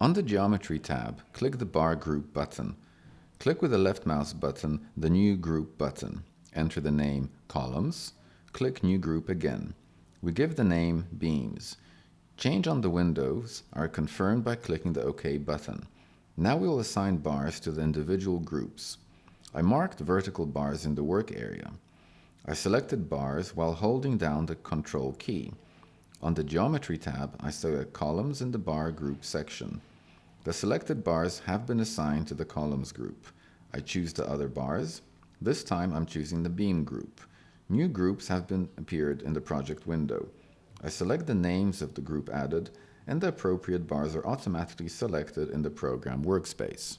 On the Geometry tab, click the Bar Group button. Click with the left mouse button the New Group button. Enter the name Columns. Click New Group again. We give the name Beams. Change on the windows are confirmed by clicking the OK button. Now we will assign bars to the individual groups. I marked vertical bars in the work area. I selected bars while holding down the Control key. On the Geometry tab, I select Columns in the Bar Group section. The selected bars have been assigned to the Columns group. I choose the other bars. This time I'm choosing the Beam group. New groups have been appeared in the project window. I select the names of the group added, and the appropriate bars are automatically selected in the program workspace.